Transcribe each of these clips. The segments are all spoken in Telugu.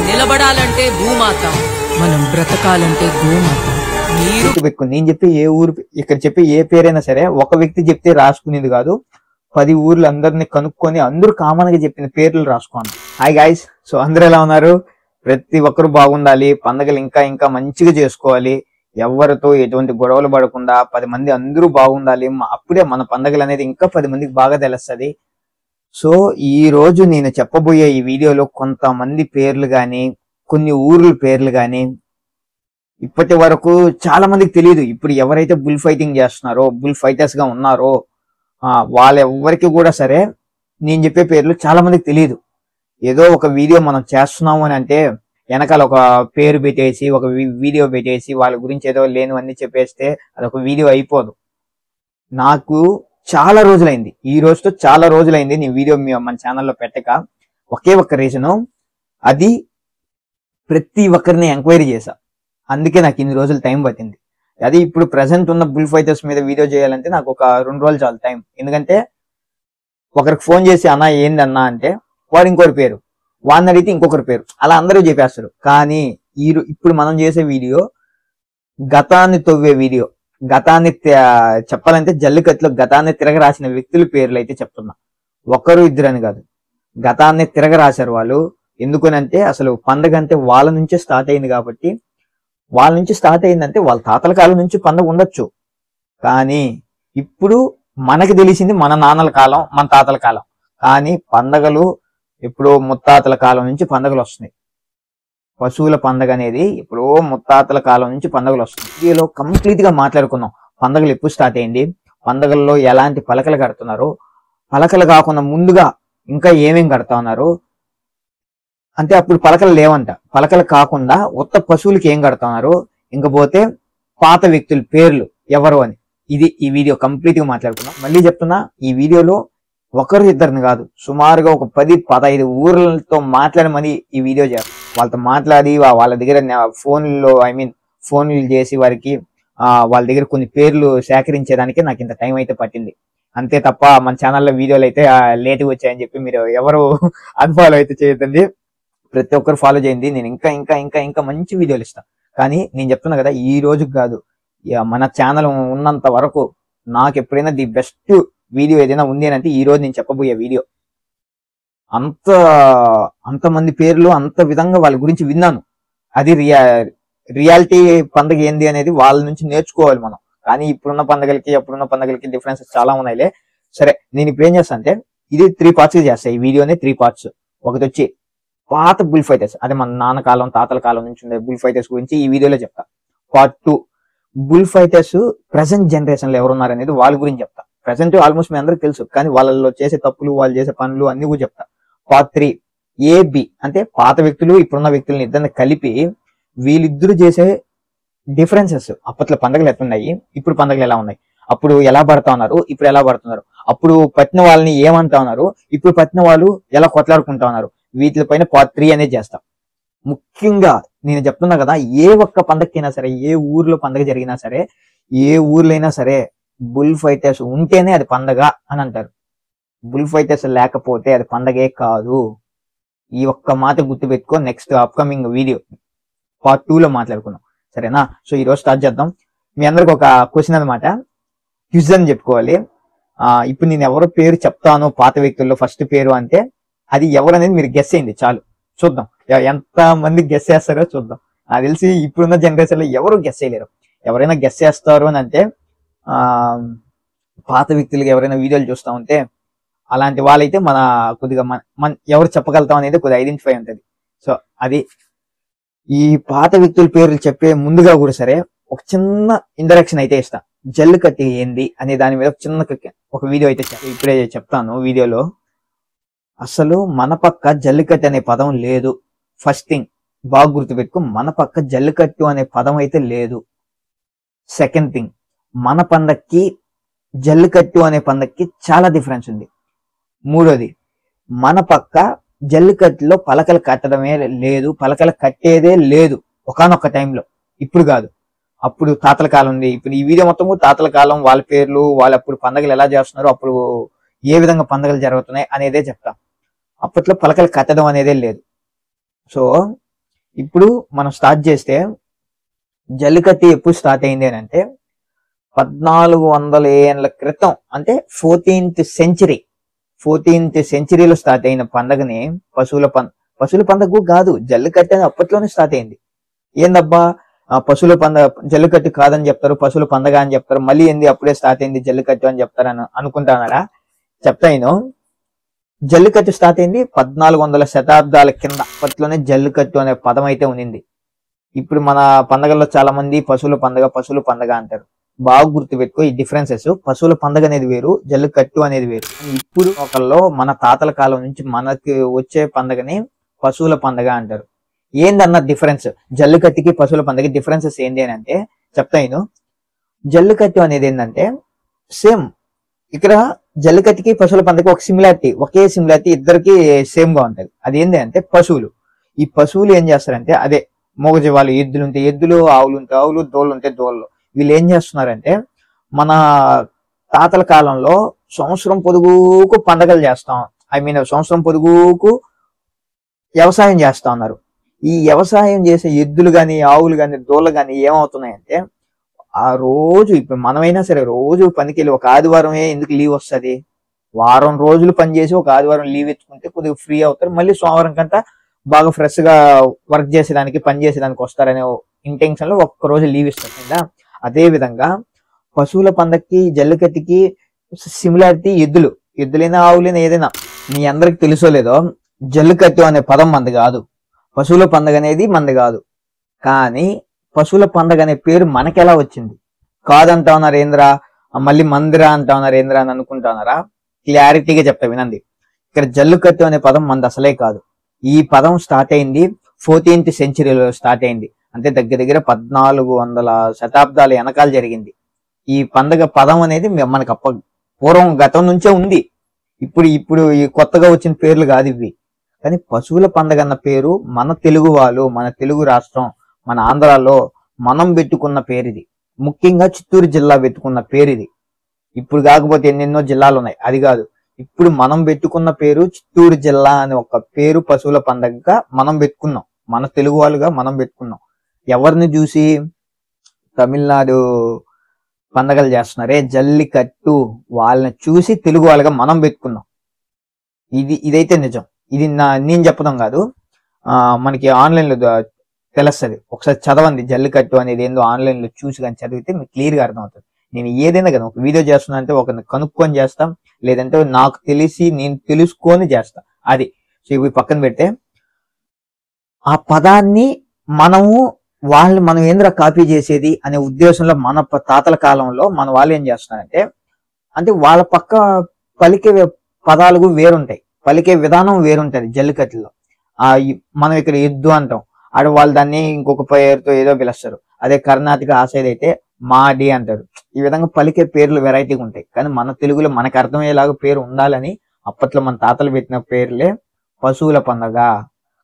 నిలబడాలంటే భూమాత, మనం బ్రతకాలంటే గోమాత. మీరు పెట్టుకుని నేను చెప్పి ఏ ఊరు ఇక్కడ చెప్పి ఏ పేరైనా సరే ఒక వ్యక్తి చెప్తే రాసుకునేది కాదు. 10 ఊర్లు అందరిని కనుక్కొని అందరూ కామన్ గా చెప్పిన పేర్లు రాసుకోండి. హాయ్ గైస్, సో అందరూ ఎలా ఉన్నారు? ప్రతి ఒక్కరు బాగుండాలి, పండగలు ఇంకా ఇంకా మంచిగా చేసుకోవాలి, ఎవరితో ఎటువంటి గొడవలు పడకుండా 10 మంది అందరూ బాగుండాలి. అప్పుడే మన పండగలు అనేది ఇంకా 10 మందికి బాగా తెలుస్తుంది. సో ఈ రోజు నేను చెప్పబోయే ఈ వీడియోలో కొంతమంది పేర్లు గాని కొన్ని ఊర్ల పేర్లు గాని ఇప్పటి వరకు చాలా మందికి తెలియదు. ఇప్పుడు ఎవరైతే బుల్ ఫైటింగ్ చేస్తున్నారో, బుల్ ఫైటర్స్ గా ఉన్నారో వాళ్ళెవ్వరికి కూడా సరే నేను చెప్పే పేర్లు చాలా మందికి తెలియదు. ఏదో ఒక వీడియో మనం చేస్తున్నాము అని అంటే వెనకాల ఒక పేరు పెట్టేసి ఒక వీడియో పెట్టేసి వాళ్ళ గురించి ఏదో లేనివన్నీ చెప్పేస్తే అదొక వీడియో అయిపోదు. నాకు చాలా రోజులైంది, ఈ రోజుతో చాలా రోజులైంది నేను వీడియో మన ఛానల్లో పెట్టక. ఒకే ఒక్క రీజను, అది ప్రతి ఒక్కరిని ఎంక్వైరీ చేశా, అందుకే నాకు ఇన్ని రోజులు టైం పట్టింది. అది ఇప్పుడు ప్రెసెంట్ ఉన్న బుల్ ఫైటర్స్ మీద వీడియో చేయాలంటే నాకు ఒక 2 రోజులు చాలు టైం. ఎందుకంటే ఒకరికి ఫోన్ చేసి అన్నా ఏందన్నా అంటే వాడు ఇంకొకరి పేరు, వాడిని అడిగితే ఇంకొకరి పేరు, అలా అందరూ చెప్పేస్తారు. కానీ ఇప్పుడు మనం చేసే వీడియో గతాన్ని తవ్వే వీడియో. గతాన్ని చెప్పాలంటే జల్లికట్టులో గతాన్ని తిరగరాసిన వ్యక్తుల పేర్లు అయితే చెప్తున్నా. ఒకరు ఇద్దరు అని కాదు, గతాన్ని తిరగరాశారు వాళ్ళు. ఎందుకనంటే అసలు పండగ అంటే వాళ్ళ నుంచే స్టార్ట్ అయింది కాబట్టి, వాళ్ళ నుంచి స్టార్ట్ అయిందంటే వాళ్ళ తాతల కాలం నుంచి పండగ ఉండొచ్చు. కానీ ఇప్పుడు మనకి తెలిసింది మన నాన్నల కాలం, మన తాతల కాలం. కానీ పండగలు ఎప్పుడో ముత్తాతల కాలం నుంచి పండగలు వస్తున్నాయి. పశువుల పండగ అనేది ఎప్పుడో ముత్తాతల కాలం నుంచి పండగలు వస్తున్నాయి. వీడియోలో కంప్లీట్ గా మాట్లాడుకున్నాం పండగలు ఎప్పుడు స్టార్ట్ అయింది, పండగల్లో ఎలాంటి పలకలు కడుతున్నారు, పలకలు కాకుండా ముందుగా ఇంకా ఏమేం కడతా ఉన్నారు అంటే అప్పుడు పలకలు లేవంట. పలకలు కాకుండా కొత్త పశువులకి ఏం కడుతున్నారు, ఇంకపోతే పాత వ్యక్తుల పేర్లు ఎవరు అని. ఇది ఈ వీడియో కంప్లీట్ గా మాట్లాడుకున్నాం. మళ్ళీ చెప్తున్నా, ఈ వీడియోలో ఒకరు ఇద్దరిని కాదు, సుమారుగా ఒక 10-15 ఊర్లతో మాట్లాడమని ఈ వీడియో చేస్తారు. వాళ్ళతో మాట్లాడి వాళ్ళ దగ్గర ఫోన్లు చేసి వారికి వాళ్ళ దగ్గర కొన్ని పేర్లు సేకరించేదానికి నాకు ఇంత టైం అయితే పట్టింది. అంతే తప్ప మన ఛానల్లో వీడియోలు అయితే లేట్గా వచ్చాయని చెప్పి మీరు ఎవరు అన్ఫాలో అయితే చేయొద్దండి. ప్రతి ఒక్కరు ఫాలో చేయండి. నేను ఇంకా ఇంకా ఇంకా ఇంకా మంచి వీడియోలు ఇస్తాను. కానీ నేను చెప్తున్నా కదా, ఈ రోజుకి కాదు, మన ఛానల్ ఉన్నంత వరకు నాకు ఎప్పుడైనా ది బెస్ట్ వీడియో ఏదైనా ఉంది అని అంటే ఈ రోజు నేను చెప్పబోయే వీడియో. అంతమంది పేర్లు అంత విధంగా వాళ్ళ గురించి విన్నాను. అది రియాలిటీ పండుగ ఏంది అనేది వాళ్ళ నుంచి నేర్చుకోవాలి మనం. కానీ ఇప్పుడున్న పండుగలకి డిఫరెన్సెస్ చాలా ఉన్నాయిలే. సరే, నేను ఇప్పుడు ఏం చేస్తాను అంటే ఇది 3 parts చేస్తాను. ఈ వీడియోని 3 parts. ఒకటి వచ్చి పాత బుల్ ఫైటర్స్, అదే మన నాన్న కాలం తాతల కాలం నుంచి ఉండే బుల్ ఫైటర్స్ గురించి ఈ వీడియోలో చెప్తా. Part 2 bull fighters present generation లో ఎవరున్నారు అనేది వాళ్ళ గురించి చెప్తా. ప్రెసెంట్ ఆల్మోస్ట్ మీ అందరికి తెలుసు, కానీ వాళ్ళలో చేసే తప్పులు, వాళ్ళు చేసే పనులు అన్ని కూడా చెప్తా. Part 3 AB అంటే పాత వ్యక్తులు ఇప్పుడున్న వ్యక్తులను ఇద్దరిని కలిపి వీళ్ళిద్దరు చేసే డిఫరెన్సెస్. అప్పట్లో పండుగలు ఎట్లున్నాయి, ఇప్పుడు పండుగలు ఎలా ఉన్నాయి, అప్పుడు ఎలా పడతా ఉన్నారు, ఇప్పుడు ఎలా పడుతున్నారు, అప్పుడు పట్టిన వాళ్ళని ఏమంటా ఉన్నారు, ఇప్పుడు పట్టిన వాళ్ళు ఎలా కొట్లాడుకుంటా ఉన్నారు, వీటిపైన Part 3 అనేది చేస్తాం. ముఖ్యంగా నేను చెప్తున్నా కదా, ఏ ఒక్క పండగకైనా సరే, ఏ ఊర్లో పండగ జరిగినా సరే, ఏ ఊర్లో అయినా సరే బుల్ ఫైటర్స్ ఉంటేనే అది పండగ అని అంటారు. బుల్ ఫైటర్స్ లేకపోతే అది పండగే కాదు. ఈ ఒక్క మాట గుర్తుపెట్టుకో. నెక్స్ట్ అప్కమింగ్ వీడియో Part 2 లో మాట్లాడుకున్నాం, సరేనా? సో ఈ రోజు స్టార్ట్ చేద్దాం. మీ అందరికి ఒక క్వశ్చన్ అనమాట, క్విజ్ అని చెప్పుకోవాలి. ఇప్పుడు నేను ఎవరో పేరు చెప్తాను పాత వ్యక్తుల్లో, ఫస్ట్ పేరు అంటే అది ఎవరు అనేది మీరు గెస్ చేయండి చాలు. చూద్దాం ఎంత మంది గెస్ చేస్తారో చూద్దాం. నాకు తెలిసి ఇప్పుడున్న జనరేషన్ లో ఎవరు గెస్ చేయలేరు. ఎవరైనా గెస్ చేస్తారు అని అంటే పాత వ్యక్తులకి ఎవరైనా వీడియోలు చూస్తా ఉంటే అలాంటి వాళ్ళైతే కొద్దిగా మన ఎవరు చెప్పగలుగుతాం అనేది కొద్దిగా ఐడెంటిఫై ఉంటుంది. సో అది ఈ పాత వ్యక్తుల పేర్లు చెప్పే ముందుగా కూడా సరే ఒక చిన్న ఇంట్రడక్షన్ అయితే ఇస్తా. జల్లికట్టు ఏంది అనే దాని మీద ఒక వీడియో అయితే ఇప్పుడే చెప్తాను. వీడియోలో అసలు మన పక్క జల్లికట్టు అనే పదం లేదు. ఫస్ట్ థింగ్ బాగా గుర్తుపెట్టుకో, మన పక్క జల్లికట్టు అనే పదం అయితే లేదు. సెకండ్ థింగ్, మన పండక్కి జల్లికట్టు అనే పండక్కి చాలా డిఫరెన్స్ ఉంది. మూడోది, మన పక్క జల్లికట్టులో పలకలు కట్టడమే లేదు, పలకలు కట్టేదే లేదు ఒకానొక టైంలో. ఇప్పుడు కాదు, అప్పుడు తాతల కాలం ఉంది. ఇప్పుడు ఈ వీడియో మొత్తం తాతల కాలం, వాళ్ళ పేర్లు, వాళ్ళు అప్పుడు పండగలు ఎలా చేస్తున్నారు, అప్పుడు ఏ విధంగా పండగలు జరుగుతున్నాయి అనేదే చెప్తా. అప్పట్లో పలకలు కట్టడం అనేదే లేదు. సో ఇప్పుడు మనం స్టార్ట్ చేస్తే జల్లికట్టు ఎప్పుడు స్టార్ట్ అయింది అని అంటే 1400 ఏళ్ల క్రితం, అంటే 14th సెంచరీలో స్టార్ట్ అయిన పండగని పశువుల పండగ కాదు, జల్లికట్టు అని అప్పట్లోనే స్టార్ట్ అయింది. ఏందబ్బా పశువుల పండగ జల్లికట్టు కాదని చెప్తారు, పశువుల పండగ అని చెప్తారు, మళ్ళీ ఏంది అప్పుడే స్టార్ట్ అయింది జల్లికట్టు అని చెప్తారని అనుకుంటున్నారా? చెప్తాను. జల్లికట్టు స్టార్ట్ అయింది 1400 శతాబ్దాల కింద. అప్పట్లోనే జల్లికట్టు అనే పదం అయితే ఉన్నింది. ఇప్పుడు మన పండగల్లో చాలా మంది పశువుల పండగ అంటారు. బాగా గుర్తుపెట్టుకో ఈ డిఫరెన్సెస్. పశువుల పండగ అనేది వేరు, జల్లికట్టు అనేది వేరు. ఇప్పుడు ఒకళ్ళు మన తాతల కాలం నుంచి మనకి వచ్చే పండగని పశువుల పండగ అంటారు. ఏందన్న డిఫరెన్స్ జల్లికట్టుకి పశువుల పండగ డిఫరెన్సెస్ ఏంటి అని అంటే చెప్తాను. జల్లికట్టు అనేది ఏంటంటే సేమ్, ఇక్కడ జల్లికట్టుకి పశువుల పండగ ఒకే సిమిలారిటీ ఇద్దరికి సేమ్ గా ఉంటది. అది ఏంటి అంటే పశువులు. ఈ పశువులు ఏం చేస్తారంటే అదే మూగజీవాలు, ఎద్దులుంటే ఎద్దులు, ఆవులుంటే ఆవులు, దోళ్ళుంటే దోళ్ళు. వీళ్ళు ఏం చేస్తున్నారంటే మన తాతల కాలంలో సంవత్సరం పొడుగుకు పండగలు చేస్తాం, సంవత్సరం పొడుగుకు వ్యవసాయం చేస్తా ఉన్నారు. ఈ వ్యవసాయం చేసే ఎద్దులు గాని, ఆవులు గాని, దోళ్ళు గాని ఏమవుతున్నాయంటే ఆ రోజు, ఇప్పుడు మనమైనా సరే రోజు పనికి వెళ్ళి ఒక ఆదివారమే ఎందుకు లీవ్ వస్తుంది? వారం రోజులు పనిచేసి ఒక ఆదివారం లీవ్ ఎత్తుకుంటే కొద్దిగా ఫ్రీ అవుతారు, మళ్ళీ సోమవారం కంతా బాగా ఫ్రెష్ గా వర్క్ చేసేదానికి, పని చేసేదానికి వస్తారనే ఇంటెన్షన్ లో ఒక్క రోజు లీవ్ ఇస్తుంది. అదే విధంగా పశువుల పండగకి జల్లికట్టుకి సిమిలారిటీ ఎద్దులైనా ఆవులైనా ఏదైనా. మీ అందరికి తెలుసో లేదో, జల్లికట్టు అనే పదం మంది కాదు, పశువుల పండగ అనేది మంది కాదు. కానీ పశువుల పండగ అనే పేరు మనకెలా వచ్చింది? కాదంటా ఉన్నారు ఏంద్రా, మళ్ళీ మందిరా అంటా ఉన్నారు ఏంద్రా అని అనుకుంటున్నారా? క్లారిటీగా చెప్తా వినండి. ఇక్కడ జల్లికట్టు అనే పదం మంది అసలే కాదు. ఈ పదం స్టార్ట్ అయింది 14th సెంచరీలో స్టార్ట్ అయింది. అంటే దగ్గర 1400 శతాబ్దాల వెనకాల జరిగింది. ఈ పండగ పదం అనేది మనకు పూర్వం గతం నుంచే ఉంది. ఇప్పుడు ఈ కొత్తగా వచ్చిన పేర్లు కాదు ఇవి. కానీ పశువుల పండగ అన్న పేరు మన తెలుగు వాళ్ళు, మన తెలుగు రాష్ట్రం, మన ఆంధ్రాలో మనం పెట్టుకున్న పేరు ఇది. ముఖ్యంగా చిత్తూరు జిల్లా పెట్టుకున్న పేరు ఇది. ఇప్పుడు కాకపోతే ఎన్నెన్నో జిల్లాలు ఉన్నాయి, అది కాదు. ఇప్పుడు మనం పెట్టుకున్న పేరు చిత్తూరు జిల్లా అనే ఒక పేరు పశువుల పండగగా మనం పెట్టుకున్నాం, మన తెలుగు వాళ్ళుగా మనం పెట్టుకున్నాం. ఎవరిని చూసి? తమిళనాడు పండగలు చేస్తున్నారే జల్లికట్టు, వాళ్ళని చూసి తెలుగు వాళ్ళగా మనం పెట్టుకున్నాం. ఇదైతే నిజం. ఇది నేను చెప్పడం కాదు, మనకి ఆన్లైన్ లో తెలుస్తుంది. ఒకసారి చదవండి, జల్లికట్టు అనేది ఏందో ఆన్లైన్ లో చూసి కానీ చదివితే మీకు క్లియర్ గా అర్థమవుతుంది. నేను ఏదైనా కదా ఒక వీడియో చేస్తున్నా అంటే ఒకరిని కనుక్కొని చేస్తాం, లేదంటే నాకు తెలిసి నేను తెలుసుకొని చేస్తా. అది సో ఇవి పక్కన పెడితే, ఆ పదాన్ని మనం ఏంద్ర కాపీ చేసేది అనే ఉద్దేశంలో మన తాతల కాలంలో మన వాళ్ళు ఏం చేస్తున్నారంటే, అంటే వాళ్ళ పక్క పలికే పదాలు వేరుంటాయి, పలికే విధానం వేరుంటది. జల్లికట్టులో మనం ఇక్కడ ఎద్దు అంటాం, వాళ్ళు దాన్ని ఇంకొక పేరుతో ఏదో పిలుస్తారు. అదే కర్ణాటక ఆ సైడ్ అయితే మాడి అంటారు. ఈ విధంగా పలికే పేర్లు వెరైటీగా ఉంటాయి. కానీ మన తెలుగులో మనకు అర్థమయ్యేలాగా పేరు ఉండాలని అప్పట్లో మన తాతలు పెట్టిన పేర్లే పశువుల పండగ.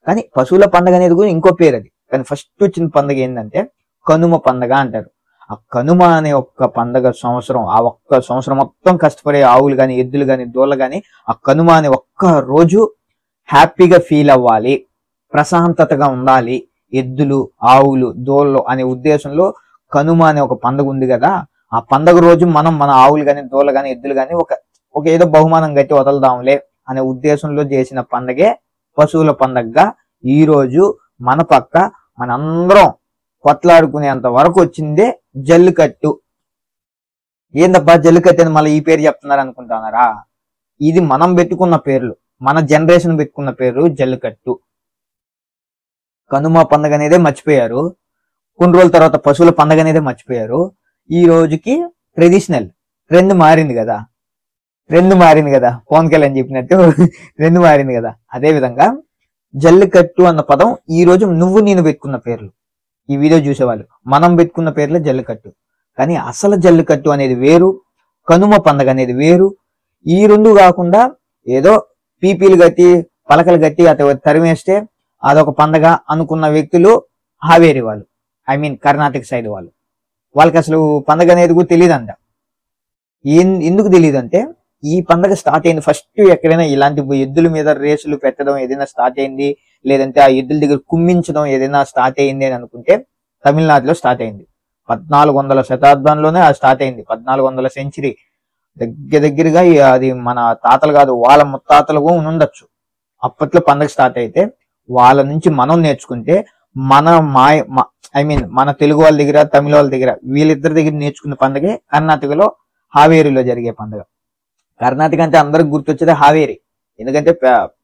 కానీ పశువుల పండగ అనేది కూడా ఇంకో పేరు అది. కానీ ఫస్ట్ వచ్చిన పండుగ ఏంటంటే కనుమ పండగ అంటారు. ఆ కనుమ అనే ఒక్క పండగ సంవత్సరం, ఆ ఒక్క సంవత్సరం మొత్తం కష్టపడే ఆవులు గాని, ఎద్దులు గాని, దోళ్ళ గాని ఆ కనుమ అనే ఒక్క రోజు హ్యాపీగా ఫీల్ అవ్వాలి, ప్రశాంతతగా ఉండాలి, ఎద్దులు, ఆవులు, దోళ్ళు అనే ఉద్దేశంలో కనుమ అనే ఒక పండుగ ఉంది కదా. ఆ పండుగ రోజు మన ఆవులు గాని, దోళ్ళు గాని, ఎద్దులు గాని ఒక ఏదో బహుమానం గట్టి వదలదాంలే అనే ఉద్దేశంలో చేసిన పండగే పశువుల పండగగా ఈ రోజు మన పక్క మనందరం కొట్లాడుకునేంత వరకు వచ్చిందే జల్లికట్టు. ఏందబ్బా జల్లికట్టు అని మళ్ళీ ఈ పేరు చెప్తున్నారు అనుకుంటున్నారా? ఇది మనం పెట్టుకున్న పేర్లు, మన జనరేషన్ పెట్టుకున్న పేరు జల్లికట్టు. కనుమ పండగ అనేదే మర్చిపోయారు, కొన్ని రోజుల తర్వాత పశువుల పండగ అనేదే మర్చిపోయారు. ఈ రోజుకి ట్రెడిషనల్ ట్రెండ్ మారింది కదా, పవన్ కళ్యాణ్ చెప్పినట్టు ట్రెండ్ మారింది కదా. అదే విధంగా జల్లికట్టు అన్న పదం ఈ రోజు నేను పెట్టుకున్న పేర్లు, ఈ వీడియో చూసేవాళ్ళు మనం పెట్టుకున్న పేర్లే జల్లికట్టు. కానీ అసలు జల్లికట్టు అనేది వేరు, కనుమ పండగ అనేది వేరు. ఈ రెండు కాకుండా ఏదో పీపీలు గట్టి, పలకలు గట్టి అటు తరిమేస్తే అదొక పండగ అనుకున్న వ్యక్తులు హావేరి వాళ్ళు, కర్ణాటక సైడ్ వాళ్ళకి అసలు పండగ అనేది కూడా తెలియదంట. ఎందుకు తెలియదు అంటే, ఈ పండగ స్టార్ట్ అయింది ఫస్ట్ ఎక్కడైనా ఇలాంటి ఎద్దుల మీద రేసులు పెట్టడం ఏదైనా స్టార్ట్ అయింది లేదంటే ఆ ఎద్దుల దగ్గర కుమ్మించడం ఏదైనా స్టార్ట్ అయింది అని అనుకుంటే తమిళనాడులో స్టార్ట్ అయింది. 1400 శతాబ్దంలోనే అది స్టార్ట్ అయింది. 1400 సెంచరీ దగ్గరగా అది మన తాతలు కాదు, వాళ్ళ ముత్తాతలుగా ఉండొచ్చు అప్పట్లో పండగ స్టార్ట్ అయితే. వాళ్ళ నుంచి మనం నేర్చుకుంటే మన మన తెలుగు వాళ్ళ దగ్గర, తమిళ వాళ్ళ దగ్గర, వీళ్ళిద్దరి దగ్గర నేర్చుకున్న పండుగే కర్ణాటకలో హావేరిలో జరిగే పండుగ. కర్ణాటక అంటే అందరికి గుర్తొచ్చేది హావేరి, ఎందుకంటే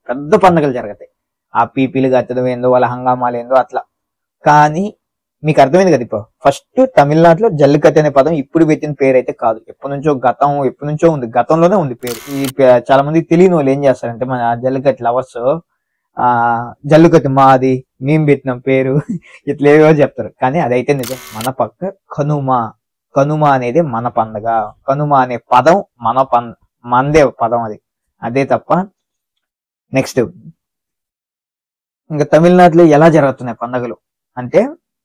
పెద్ద పండుగలు జరుగుతాయి. ఆ పీపీలు కట్టడం ఏందో, వాళ్ళ హంగామాలు ఏందో అట్లా. కానీ మీకు అర్థమైంది కదా, ఇప్పుడు ఫస్ట్ తమిళనాడులో జల్లికట్టు అనే పదం ఇప్పుడు పెట్టిన పేరు అయితే కాదు, ఎప్పటి నుంచో ఉంది, గతంలోనే ఉంది పేరు. చాలా మంది తెలియని వాళ్ళు ఏం చేస్తారంటే మన జల్లికట్టు లవర్స్ జల్లికట్టు మాది, మేము పెట్టినాం పేరు, ఇట్లేవో చెప్తారు. కానీ అదైతే నిజం. మన పక్క కనుమ అనేది మన పండగ. కనుమ అనే పదం మనదే పదం, అదే తప్ప. నెక్స్ట్ ఇంకా తమిళనాడులో ఎలా జరుగుతున్నాయి పండుగలు అంటే,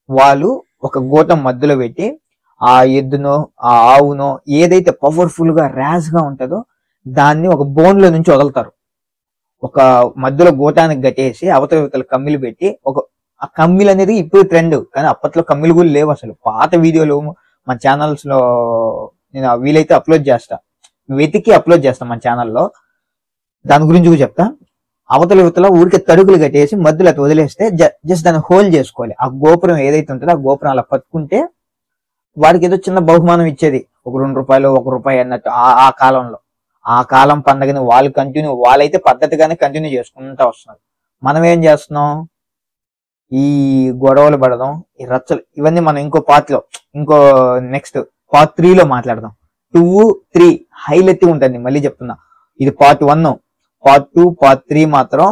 వాళ్ళు ఒక గోటం మధ్యలో పెట్టి ఆ ఎద్దునో ఆ ఆవునో ఏదైతే పవర్ఫుల్ గా ర్యాష్ గా ఉంటుందో దాన్ని ఒక బోన్ లో నుంచి వదులుతారు. ఒక మధ్యలో గోటానికి గట్టేసి అవతల కమ్మిలు పెట్టి ఆ కమ్మిలు అనేది ఇప్పుడు ట్రెండ్, కానీ అప్పట్లో కమ్మిలు కూడా లేవు అసలు. పాత వీడియోలు మన ఛానల్స్ లో నేను వీలైతే వెతికి అప్లోడ్ చేస్తా మన ఛానల్లో, దాని గురించి కూడా చెప్తా. అవతల ఊరికే తడుకులు కట్టేసి మధ్యలో వదిలేస్తే జస్ట్ దాన్ని హోల్డ్ చేసుకోవాలి. ఆ గోపురం ఏదైతే ఉంటుందో ఆ గోపురం అలా పట్టుకుంటే వాడికి ఏదో చిన్న బహుమానం ఇచ్చేది, ఒక 2 రూపాయలు, 1 రూపాయి అన్నట్టు. ఆ కాలంలో ఆ కాలం పండగని వాళ్ళైతే పద్ధతిగానే కంటిన్యూ చేసుకుంటూ వస్తున్నారు. మనం ఏం చేస్తున్నాం, ఈ గొడవలు పడడం, ఈ రచ్చలు, ఇవన్నీ మనం ఇంకో నెక్స్ట్ పార్ట్ 3లో మాట్లాడదాం. 2, 3 హైలైట్ ఉంటుంది. మళ్ళీ చెప్తున్నా, ఇది పార్ట్ 1. పార్ట్ 2, పార్ట్ 3 మాత్రం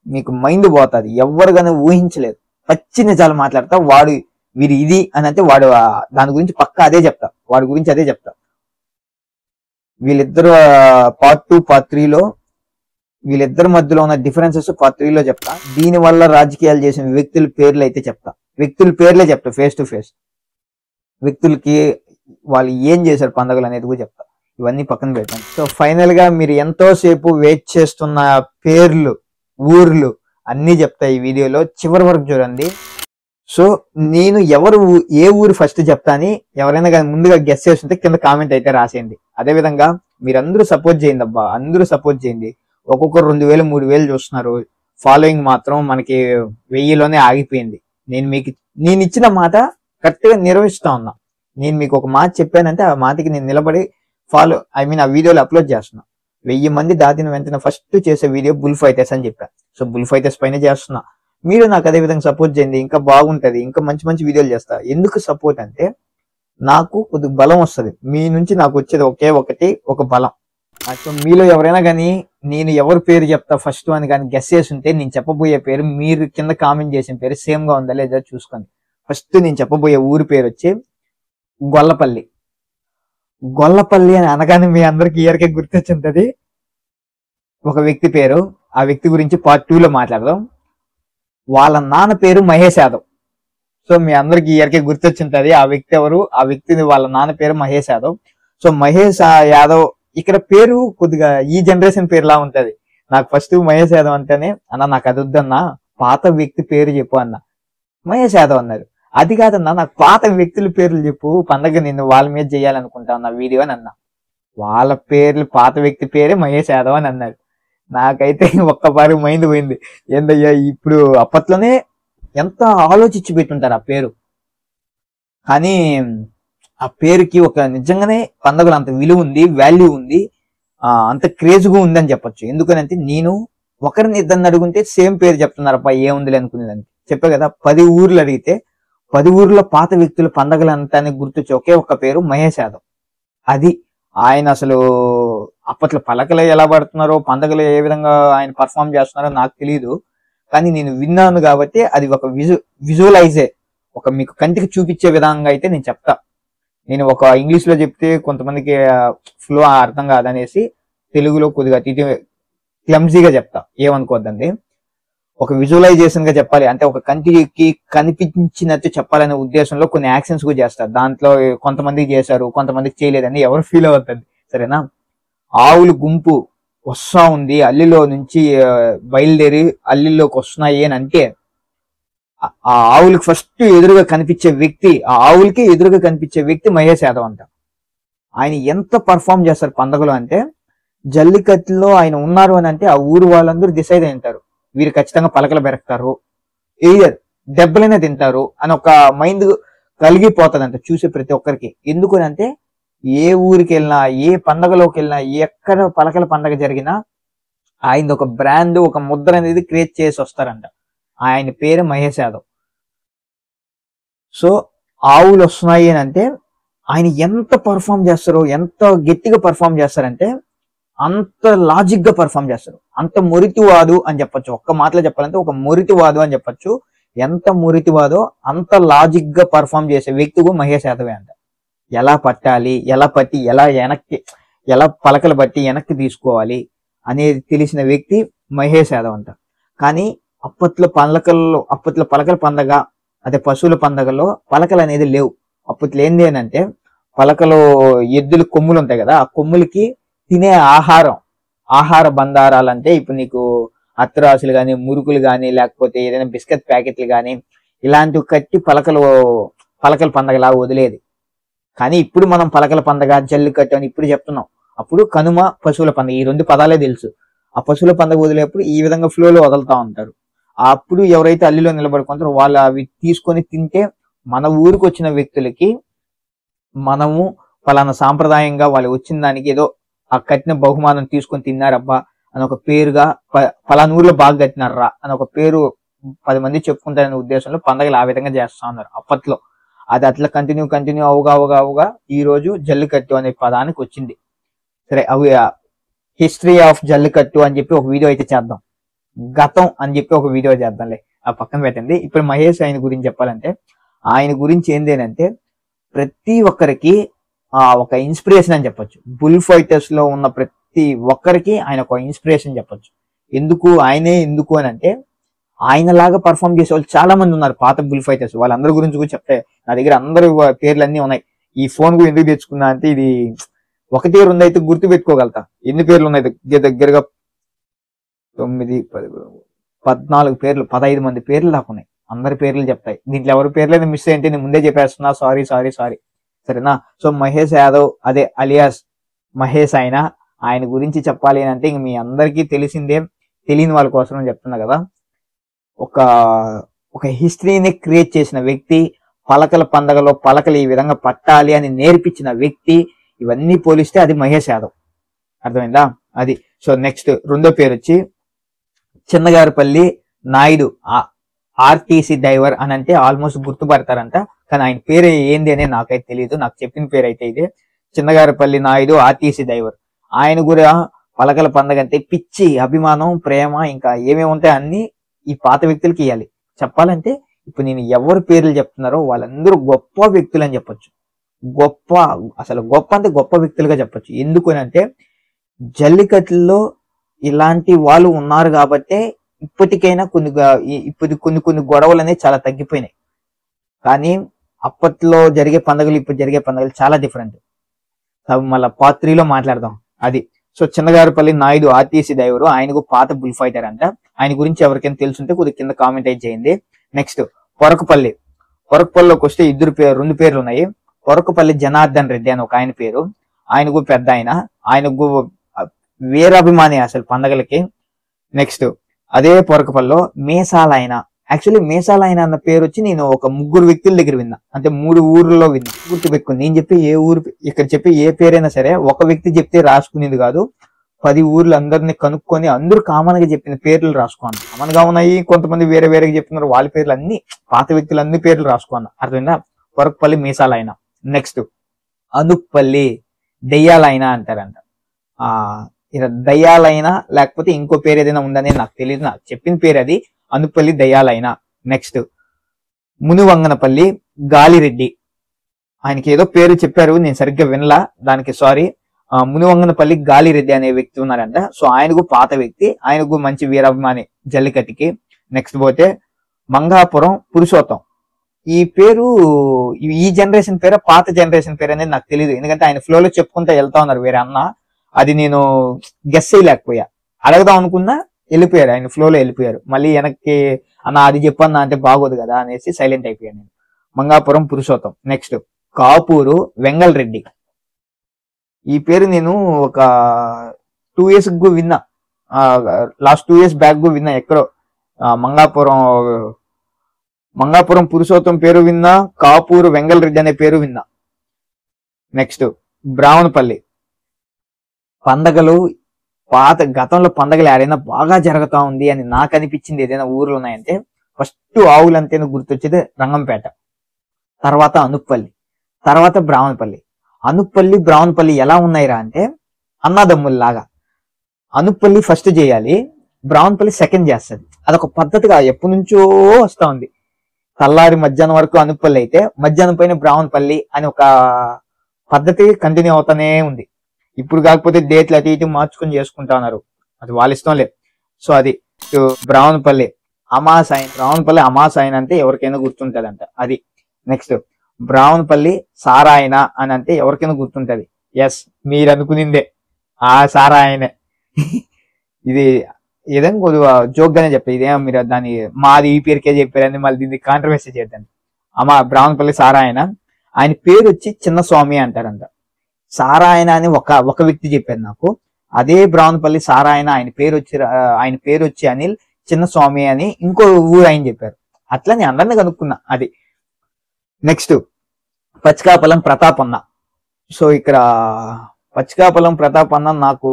మీకు మైండ్ పోతుంది. ఎవరిగానే ఊహించలేదు. పచ్చి నిజాలు మాట్లాడతా. వీడు ఇది అని అంటే వాడు దాని గురించి పక్కా అదే చెప్తా, వాడి గురించి అదే చెప్తా. వీళ్ళిద్దరు పార్ట్ 2, పార్ట్ 3లో వీళ్ళిద్దరి మధ్యలో ఉన్న డిఫరెన్సెస్ పార్ట్ 3లో చెప్తా. దీని వల్ల రాజకీయాలు చేసిన వ్యక్తుల పేర్లు అయితే చెప్తా, ఫేస్ టు ఫేస్ వ్యక్తులకి వాళ్ళు ఏం చేశారు పండుగలు అనేది కూడా చెప్తా. ఇవన్నీ పక్కన పెట్టండి. సో ఫైనల్ గా మీరు ఎంతో సేపు వెయిట్ చేస్తున్న పేర్లు, ఊర్లు అన్ని చెప్తా ఈ వీడియోలో, చివరి వరకు చూడండి. సో నేను ఏ ఊరు ఫస్ట్ చెప్తా అని ఎవరైనా కానీ ముందుగా గెస్ చేస్తుంటే కింద కామెంట్ అయితే రాసేయండి. అదే విధంగా మీరందరూ సపోర్ట్ చేయండి అబ్బా, అందరూ సపోర్ట్ చేయండి. ఒక్కొక్కరు 2000, 3000 చూస్తున్నారు. ఫాలోయింగ్ మాత్రం మనకి 1000లోనే ఆగిపోయింది. నేను ఇచ్చిన మాట కరెక్ట్ గా నిర్వహిస్తా ఉన్నా. నేను మీకు ఒక మాట చెప్పానంటే ఆ మాటకి నేను నిలబడి ఆ వీడియోలు అప్లోడ్ చేస్తున్నా. 1000 మంది దాటిన వెంటనే ఫస్ట్ చేసే వీడియో బుల్ ఫైటర్స్ అని చెప్పా. సో బుల్ ఫైటర్స్ పైన చేస్తున్నా. మీరు నాకు అదే విధంగా సపోర్ట్ చేయండి, ఇంకా బాగుంటది, ఇంకా మంచి మంచి వీడియోలు చేస్తా. ఎందుకు సపోర్ట్ అంటే నాకు కొద్దిగా బలం వస్తుంది. మీ నుంచి నాకు వచ్చేది ఒక బలం. సో మీలో ఎవరైనా కానీ నేను ఎవరి పేరు చెప్తా ఫస్ట్ అని కానీ గెస్ చేస్తుంటే, నేను చెప్పబోయే పేరు మీరు కింద కామెంట్ చేసిన పేరు సేమ్ గా ఉందా లేదా చూసుకోండి. ఫస్ట్ నేను చెప్పబోయే ఊరి పేరు వచ్చి గొల్లపల్లి. గొల్లపల్లి అని అనగానే మీ అందరికి ఇయర్కే గుర్తొచ్చుంటది ఒక వ్యక్తి పేరు. ఆ వ్యక్తి గురించి పార్ట్ 2లో మాట్లాడదాం. వాళ్ళ నాన్న పేరు మహేష్ యాదవ్. సో మీ అందరికి ఇయర్కే గుర్తొచ్చుంటది ఆ వ్యక్తి ఎవరు. ఆ వ్యక్తిని వాళ్ళ నాన్న పేరు మహేష్ యాదవ్. సో మహేష్ యాదవ్ ఇక్కడ పేరు కొద్దిగా ఈ జనరేషన్ పేరులా ఉంటది. నాకు ఫస్ట్ మహేష్ యాదవ్ అంటేనే అన్న నాకు అది వద్దన్నా, పాత వ్యక్తి పేరు చెప్పు అన్న. మహేష్ యాదవ్ అన్నారు. అది కాదన్నా నాకు పాత వ్యక్తుల పేర్లు చెప్పు, పండగ నిన్ను వాళ్ళ మీద చేయాలనుకుంటా అన్న వీడియో అని అన్నా. వాళ్ళ పేర్లు పాత వ్యక్తి పేరే మహేష్ యాదవ్ అని అన్నాడు. నాకైతే ఒక్కసారి మైండ్ పోయింది. ఏందయ్యా ఇప్పుడు అప్పట్లోనే ఎంత ఆలోచించి పెట్టుంటారు ఆ పేరు. కానీ ఆ పేరుకి ఒక నిజంగానే పండగలు అంత విలువ ఉంది, వాల్యూ ఉంది, అంత క్రేజ్గా ఉంది అని చెప్పొచ్చు. ఎందుకనంటే నేను ఒకరిని ఇద్దరిని అడుగుంటే సేమ్ పేరు చెప్తున్నారప్ప ఏముంది అనుకునేదాన్ని. చెప్పే కదా 10 ఊర్లు అడిగితే 10 ఊర్లో పాత వ్యక్తుల పండగలు అంతానికి గుర్తొచ్చే ఒక్క పేరు మహేష్ యాదవ్. అది ఆయన అసలు అప్పట్లో పలకలు ఎలా పడుతున్నారో, పండగలు ఏ విధంగా ఆయన పర్ఫామ్ చేస్తున్నారో నాకు తెలియదు. కానీ నేను విన్నాను కాబట్టి అది ఒక విజువలైజే, మీకు కంటికి చూపించే విధంగా అయితే నేను చెప్తా. నేను ఒక ఇంగ్లీష్ లో చెప్తే కొంతమందికి ఫ్లో అర్థం కాదనేసి తెలుగులో కొద్దిగా క్లమ్జీగా చెప్తా, ఏమనుకోద్దండి. ఒక విజువలైజేషన్ గా చెప్పాలి అంటే ఒక కంటికి కనిపించినట్టు చెప్పాలనే ఉద్దేశంలో కొన్ని యాక్షన్స్ కూడా చేస్తారు. దాంట్లో కొంతమందికి చేశారు, కొంతమందికి చేయలేదని ఎవరు ఫీల్ అవుతుంది. సరేనా? ఆవుల గుంపు వస్తా ఉంది, అల్లిలో నుంచి బయలుదేరి అల్లిలోకి వస్తున్నాయి అని అంటే ఆ ఆవులకి ఫస్ట్ ఎదురుగా కనిపించే వ్యక్తి, ఆ ఆవులకి ఎదురుగా కనిపించే వ్యక్తి మహేష్ యాదవ్ అంట. ఆయన ఎంత పర్ఫామ్ చేస్తారు పండగలో అంటే, జల్లికట్టులో ఆయన ఉన్నారు అని అంటే ఆ ఊరు వాళ్ళందరూ డిసైడ్ అయింటారు, వీరు ఖచ్చితంగా పలకలు బెరకుతారు, ఏదర్ దెబ్బలైనా తింటారు అని ఒక మైండ్ కలిగిపోతుందంట చూసే ప్రతి ఒక్కరికి. ఎందుకు అంటే ఏ ఊరికి వెళ్ళినా, ఏ పండగలోకి వెళ్ళినా, ఎక్కడ పలకల పండగ జరిగినా ఆయన ఒక బ్రాండ్, ఒక ముద్ర అనేది క్రియేట్ చేసి వస్తారంట. ఆయన పేరు మహేష్ యాదవ్. సో ఆవులు వస్తున్నాయి అని అంటే ఆయన ఎంత పర్ఫామ్ చేస్తారో, ఎంత గట్టిగా పర్ఫామ్ చేస్తారంటే అంత లాజిక్ గా పర్ఫామ్ చేస్తారు. అంత మురితివాదు అని చెప్పొచ్చు, ఒక్క మాటలో చెప్పాలంటే ఒక మురితివాదు అని చెప్పొచ్చు. ఎంత మురితివాదో అంత లాజిక్ గా పర్ఫామ్ చేసే వ్యక్తి మహేష్ యాదవే అంట. ఎలా పట్టాలి, ఎలా పట్టి ఎలా వెనక్కి, ఎలా పలకలు బట్టి వెనక్కి తీసుకోవాలి అనేది తెలిసిన వ్యక్తి మహేష్ యాదవ్ అంట. కానీ అప్పట్లో పలకల పండగ, అదే పశువుల పండగలో పలకలు అనేది లేవు. అప్పట్లో ఏంది అని అంటే పలకలు ఎద్దుల కొమ్ములు ఉంటాయి కదా, ఆ కొమ్ములకి తినే ఆహార బండారాలు అంటే ఇప్పుడు నీకు అత్తరాసులు కానీ, మురుకులు కానీ, లేకపోతే ఏదైనా బిస్కెట్ ప్యాకెట్లు కానీ ఇలాంటివి కట్టి పలకల పండగలా వదిలేది. కానీ ఇప్పుడు మనం పలకల పండగ, జల్లికట్టు అని ఇప్పుడు చెప్తున్నాం. అప్పుడు కనుమ, పశువుల పండగ ఈ 2 పదాలే తెలుసు. ఆ పశువుల పండగ వదిలేప్పుడు ఈ విధంగా ఫ్లోలో వదులుతా ఉంటారు. అప్పుడు ఎవరైతే అల్లిలో నిలబడుకుంటారో వాళ్ళు అవి తీసుకొని తింటే మన ఊరికి వచ్చిన వ్యక్తులకి మనము పలానా సాంప్రదాయంగా వాళ్ళు వచ్చిన దానికి ఏదో ఆ కట్టిన బహుమానం తీసుకొని తిన్నారబ్బా అని ఒక పేరుగా, పలానా ఊర్లో బాగా కట్టినారా అని ఒక పేరు 10 మంది చెప్పుకుంటారనే ఉద్దేశంలో పండగలు ఆ విధంగా చేస్తా ఉన్నారు అప్పట్లో. అది అట్లా కంటిన్యూ అవుగా ఈ రోజు జల్లికట్టు అనే పదానికి వచ్చింది. సరే, అవి హిస్టరీ ఆఫ్ జల్లికట్టు అని చెప్పి ఒక వీడియో అయితే చేద్దాం, గతం అని చెప్పి ఒక వీడియో చేద్దాంలే, ఆ పక్కన పెట్టండి. ఇప్పుడు మహేష్ ఆయన గురించి చెప్పాలంటే, ఆయన గురించి ఏంది అంటే ప్రతి ఒక్కరికి ఒక ఇన్స్పిరేషన్ అని చెప్పొచ్చు. బుల్ ఫైటర్స్ లో ఉన్న ప్రతి ఒక్కరికి ఆయన ఒక ఇన్స్పిరేషన్ చెప్పొచ్చు. ఎందుకు అని అంటే ఆయనలాగా పర్ఫామ్ చేసే వాళ్ళు చాలా మంది ఉన్నారు, పాత బుల్ ఫైటర్స్. వాళ్ళందరి గురించి కూడా చెప్తే నా దగ్గర అందరి పేర్లు అన్ని ఉన్నాయి. ఈ ఫోన్ కూడా ఎందుకు తెచ్చుకున్నా అంటే ఇది 1, 2 అయితే గుర్తు పెట్టుకోగలుగుతా. ఎన్ని పేర్లు ఉన్నాయి దగ్గరగా 9, 10, 14 పేర్లు, 15 మంది పేర్లు దాకా ఉన్నాయి. అందరి పేర్లు చెప్తాయి. దీంట్లో ఎవరి పేర్లు మిస్ అయితే నేను ముందే చెప్పేస్తున్నా, సారీ. సరేనా? సో మహేష్ యాదవ్, అదే అలియాస్ మహేష్ ఆయన గురించి చెప్పాలి అని అంటే ఇంక మీ అందరికీ తెలిసిందే, తెలియని వాళ్ళ కోసం చెప్తున్నా కదా. ఒక హిస్టరీని క్రియేట్ చేసిన వ్యక్తి, పలకల పండగలో పలకలు ఈ విధంగా పట్టాలి అని నేర్పించిన వ్యక్తి, ఇవన్నీ పోలిస్తే అది మహేష్ యాదవ్. అర్థమైందా? అది. సో నెక్స్ట్ రెండో పేరు వచ్చి చిన్నగారిపల్లి నాయుడు, ఆర్టీసీ డ్రైవర్ అని అంటే ఆల్మోస్ట్ గుర్తుపడతారంట. కానీ ఆయన పేరు ఏంది అని నాకైతే తెలియదు. నాకు చెప్పిన పేరు అయితే ఇదే, చిన్నగారిపల్లి నాయుడు ఆర్టీసీ డ్రైవర్. ఆయన కూడా పలకల పండగ అంటే పిచ్చి, అభిమానం, ప్రేమ, ఇంకా ఏమేమి ఉంటాయి అన్ని ఈ పాత వ్యక్తులకి ఇవ్వాలి. చెప్పాలంటే ఇప్పుడు నేను ఎవరి పేర్లు చెప్తున్నారో వాళ్ళందరూ గొప్ప వ్యక్తులు అని చెప్పొచ్చు. అసలు గొప్ప అంటే గొప్ప వ్యక్తులుగా చెప్పొచ్చు. ఎందుకు అంటే జల్లికట్టులో ఇలాంటి వాళ్ళు ఉన్నారు కాబట్టే ఇప్పటికైనా కొన్ని గొడవలు అనేవి చాలా తగ్గిపోయినాయి. కానీ అప్పట్లో జరిగే పండుగలు ఇప్పుడు జరిగే పండుగలు చాలా డిఫరెంట్. మళ్ళీ పార్ట్ 3లో మాట్లాడదాం. అది. సో చిన్నగారిపల్లి నాయుడు ఆర్టీసీ డ్రైవరు, ఆయనకు పాత బుల్ ఫైటర్ అంట. ఆయన గురించి ఎవరికైనా తెలుసుంటే కొద్దిగా కింద కామెంట్ అయితే చేయండి. నెక్స్ట్ పొరకపల్లిలోకి వస్తే 2 పేర్లు ఉన్నాయి. పొరకపల్లి జనార్దన్ రెడ్డి అని ఒక ఆయన పేరు. ఆయనకు పెద్ద ఆయనకు వీరాభిమాని అసలు పండగలకి. నెక్స్ట్ అదే పొరకపల్లిలో మేసాలైన, యాక్చువల్లీ మేసాలైన అన్న పేరు వచ్చి నేను ఒక 3 వ్యక్తుల దగ్గర విన్నా, అంటే 3 ఊర్లలో విన్నా. గుర్తుపెట్టుకుని నేను చెప్పి ఏ ఊరు, ఇక్కడ చెప్పి ఏ పేరైనా సరే ఒక వ్యక్తి చెప్తే రాసుకునేది కాదు, 10 ఊర్లు అందరినీ కనుక్కొని అందరూ కామన్ గా చెప్పిన పేర్లు రాసుకోండి. కామన్ గా ఉన్నాయి, కొంతమంది వేరేగా చెప్తున్నారు, వాళ్ళ పేర్లు అన్ని పాత వ్యక్తులు అన్ని పేర్లు రాసుకోండి. అర్థమైందా? పొరకపల్లి మేసాలైన. నెక్స్ట్ అనుప్పల్లి దెయ్యాలైన అంటారంట. దయ్యాలైనా లేకపోతే ఇంకో పేరు ఏదైనా ఉందని నాకు తెలియదు, నాకు చెప్పిన పేరు అది, అనుపల్లి దయ్యాలైన. నెక్స్ట్ మునివంగనపల్లి గాలిరెడ్డి, ఆయనకి ఏదో పేరు చెప్పారు, నేను సరిగ్గా వినలా, దానికి సారీ. మునివంగనపల్లి గాలిరెడ్డి అనే వ్యక్తి ఉన్నారంట. సో ఆయనకు పాత వ్యక్తి, ఆయనకు మంచి వీరాభిమాని జల్లికట్టికి. నెక్స్ట్ పోతే మంగాపురం పురుషోత్తం. ఈ పేరు ఈ జనరేషన్ పేరు, పాత జనరేషన్ పేరు అనేది నాకు తెలియదు, ఎందుకంటే ఆయన ఫ్లోలో చెప్పుకుంటూ వెళ్తా ఉన్నారు వేరే అన్న. అది నేను గెస్ చేయలేకపోయా. అడగదాం అనుకున్నా, వెళ్ళిపోయారు, ఆయన ఫ్లోలో వెళ్ళిపోయారు. మళ్ళీ వెనక్కి అన్న అది చెప్పన్నా అంటే బాగోదు కదా అనేసి సైలెంట్ అయిపోయాను నేను. మంగాపురం పురుషోత్తం. నెక్స్ట్ కాపూరు వెంగళ రెడ్డి. ఈ పేరు నేను ఒక 2 years విన్నా, లాస్ట్ 2 years బ్యాక్ విన్నా ఎక్కడో. మంగాపురం పురుషోత్తం పేరు విన్నా, కాపూరు వెంగళ రెడ్డి అనే పేరు విన్నా. నెక్స్ట్ బ్రాహ్మణపల్లి. పండగలు గతంలో పండగలు ఏదైనా బాగా జరుగుతా ఉంది అని నాకు అనిపించింది ఏదైనా ఊర్లు ఉన్నాయంటే ఫస్ట్ ఆవులంతేనే గుర్తొచ్చేది రంగంపేట, తర్వాత అనుప్పల్లి, తర్వాత బ్రాహ్మణపల్లి. అనుప్పల్లి బ్రాహ్మణపల్లి ఎలా ఉన్నాయిరా అంటే అన్నదమ్ముల్లాగా. అనుప్పల్లి ఫస్ట్ చేయాలి, బ్రాహ్మణపల్లి సెకండ్ చేస్తుంది. అదొక పద్ధతిగా ఎప్పటి నుంచో వస్తా ఉంది. తెల్లారి మధ్యాహ్నం వరకు అనుప్పల్లి అయితే మధ్యాహ్నం పైన బ్రాహ్మణపల్లి అని ఒక పద్ధతి కంటిన్యూ అవుతానే ఉంది. ఇప్పుడు కాకపోతే డేట్లు అటు ఇటు మార్చుకుని చేసుకుంటా ఉన్నారు, అది వాళ్ళ ఇష్టం లేదు. సో అది బ్రాహ్మణపల్లి అమాసాయన. బ్రాహ్మణపల్లి అమాసాయన అంటే ఎవరికైనా గుర్తుంటదంట అది. నెక్స్ట్ బ్రాహ్మణపల్లి సారాయన అని అంటే ఎవరికైనా గుర్తుంటది. ఎస్, మీరు అనుకునిందే ఆ సారాయనే. ఇది ఏదైనా కొద్దిగా జోక్ గానే చెప్పారు, ఇదేమో మీరు దాన్ని మాది ఈ పేరుకే చెప్పారని మళ్ళీ దీన్ని కాంట్రవర్సీ చేద్దాం. బ్రాహ్మణపల్లి సారాయన. ఆయన పేరు వచ్చి చిన్న స్వామి అంటారంట. సారాయన అని ఒక వ్యక్తి చెప్పారు నాకు. అదే బ్రాహ్మణపల్లి సారాయన ఆయన పేరు వచ్చి అనిల్ చిన్న స్వామి అని ఇంకో ఊరు ఆయన చెప్పారు. అట్లా నేను అందరినీ కనుక్కున్నా అది. నెక్స్ట్ పచ్చికాపలం ప్రతాపన్న. సో ఇక్కడ పచ్చికాపలం ప్రతాపన్న నాకు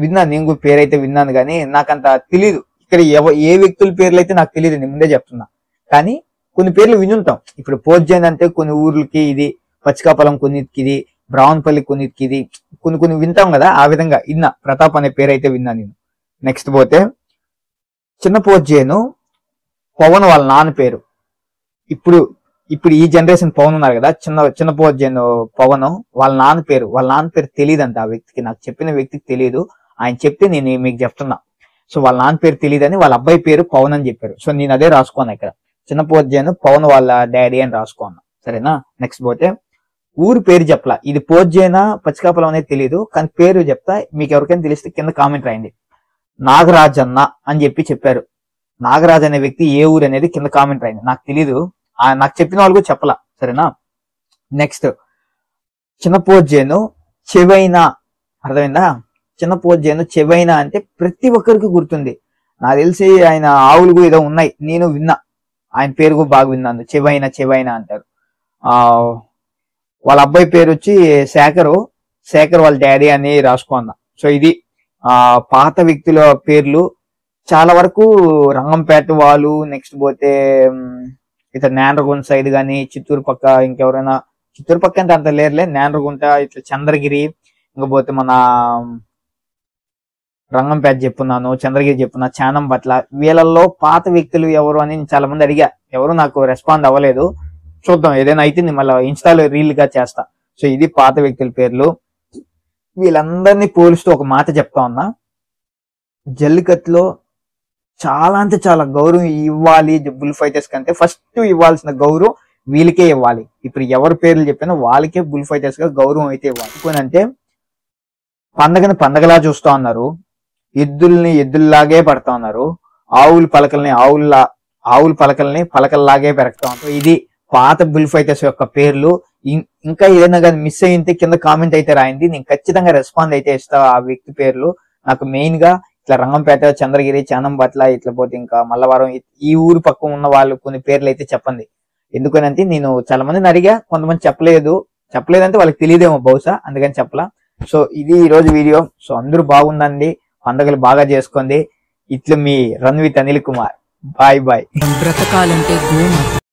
విన్నాను, నేను పేరైతే విన్నాను కానీ నాకంత తెలీదు. ఇక్కడ ఏ వ్యక్తుల పేర్లు అయితే నాకు తెలియదు, నేను ముందే చెప్తున్నా. కానీ కొన్ని పేర్లు వినుంటాం. ఇప్పుడు పోర్జైన్ అంటే కొన్ని ఊర్లకి ఇది, పచ్చికాపలం కొన్నిటికి ఇది, బ్రాహ్మణపల్లి కొన్నిటికి ఇది, కొన్ని వింటాం కదా. ఆ విధంగా విన్నా, ప్రతాప్ అనే పేరు అయితే విన్నా నేను. నెక్స్ట్ పోతే చిన్న పోర్జైను పవన్ వాళ్ళ నాన్న పేరు. ఇప్పుడు ఈ జనరేషన్ పవన్ ఉన్నారు కదా, చిన్న పోర్జైను పవన్ వాళ్ళ నాన్న పేరు తెలియదంట ఆ వ్యక్తికి. నాకు చెప్పిన వ్యక్తికి తెలియదు, ఆయన చెప్తే నేను మీకు చెప్తున్నా. సో వాళ్ళ నాన్న పేరు తెలియదని వాళ్ళ అబ్బాయి పేరు పవన్ అని చెప్పారు. సో నేను అదే రాసుకున్నా ఇక్కడ, చిన్న పోర్జైను పవన్ వాళ్ళ డాడీ అని రాసుకున్నా. సరేనా. నెక్స్ట్ పోతే ఊరు పేరు చెప్పలా, ఇది పోర్జైనా పచ్చికాపలం అనేది తెలియదు, కానీ పేరు చెప్తా. మీకు ఎవరికైనా తెలిస్తే కింద కామెంట్ రాయండి. నాగరాజన్న అని చెప్పారు. నాగరాజ్ అనే వ్యక్తి ఏ ఊరు అనేది కింద కామెంట్ రాయండి. నాకు తెలీదు, నాకు చెప్పిన వాళ్ళు కూడా చెప్పలా. సరేనా. నెక్స్ట్ చిన్న పోర్జైను చెవైనా. అర్థమైందా? చిన్న పోర్జైను చెవైనా అంటే ప్రతి ఒక్కరికి గుర్తుంది. నాకు తెలిసి ఆయన ఆవులు ఏదో ఉన్నాయి, నేను విన్నా, ఆయన పేరు కూడా బాగా విన్నాను. చెవైనా అంటారు. వాళ్ళ అబ్బాయి పేరు వచ్చి శేఖర్ వాళ్ళ డాడీ అని రాసుకున్నా. సో ఇది పాత వ్యక్తుల పేర్లు. చాలా వరకు రంగంపేట వాళ్ళు, నెక్స్ట్ పోతే ఇట్లా నేండ్రగుంట సైడ్ కానీ, చిత్తూరు పక్క ఇంకెవరైనా, చిత్తూరు పక్క అంటే అంత లేరులే, నేండ్రగుంట ఇట్లా చంద్రగిరి, ఇంకపోతే మన రంగంపేట చెప్పున్నాను, చంద్రగిరి చెప్పున్నా, చానం పట్ల. వీళ్ళల్లో పాత వ్యక్తులు ఎవరు అని చాలా మంది అడిగా, ఎవరు నాకు రెస్పాండ్ అవ్వలేదు. చూద్దాం, ఏదైనా అయితే నేను మళ్ళీ ఇన్స్టాలో రీల్ గా చేస్తా. సో ఇది పాత వ్యక్తుల పేర్లు. వీళ్ళందరినీ పోలుస్తూ ఒక మాట చెప్తా ఉన్నా, జల్లికట్టులో చాలా అంటే చాలా గౌరవం ఇవ్వాలి. బుల్ ఫైటర్స్ కంటే ఫస్ట్ ఇవ్వాల్సిన గౌరవం వీళ్ళకే ఇవ్వాలి. ఇప్పుడు ఎవరి పేర్లు చెప్పినా వాళ్ళకే బుల్ ఫైటర్స్ గా గౌరవం అయితే ఇవ్వాలి. అంటే పండగని పండగలా చూస్తా ఉన్నారు, ఎద్దుల్ని ఎద్దుల్లాగే పడతా ఉన్నారు, ఆవుల పలకల్ని పలకల్లాగే పెరగతా ఉంటారు. ఇది పాత బుల్ ఫైటర్స్ యొక్క పేర్లు. ఇంకా ఏదైనా కానీ మిస్ అయింటే కింద కామెంట్ అయితే రాయండి, నేను ఖచ్చితంగా రెస్పాండ్ అయితే ఇస్తా. ఆ వ్యక్తి పేర్లు నాకు మెయిన్ గా ఇట్లా రంగంపేట, చంద్రగిరి, చానంపట్ల, ఇట్లా పోతే ఇంకా మల్లవరం, ఈ ఊరు పక్కన ఉన్న వాళ్ళు కొన్ని పేర్లు అయితే చెప్పండి. ఎందుకనంటే నేను చాలా మందిని అడిగా, కొంతమంది చెప్పలేదంటే వాళ్ళకి తెలియదేమో బహుశా, అందుకని చెప్పలా. సో ఇది ఈ రోజు వీడియో. సో అందరూ బాగుందండి, పండుగలు బాగా చేసుకోండి. ఇట్లా మీ run with Anil Kumar. Bye. బ్రతకాలంటే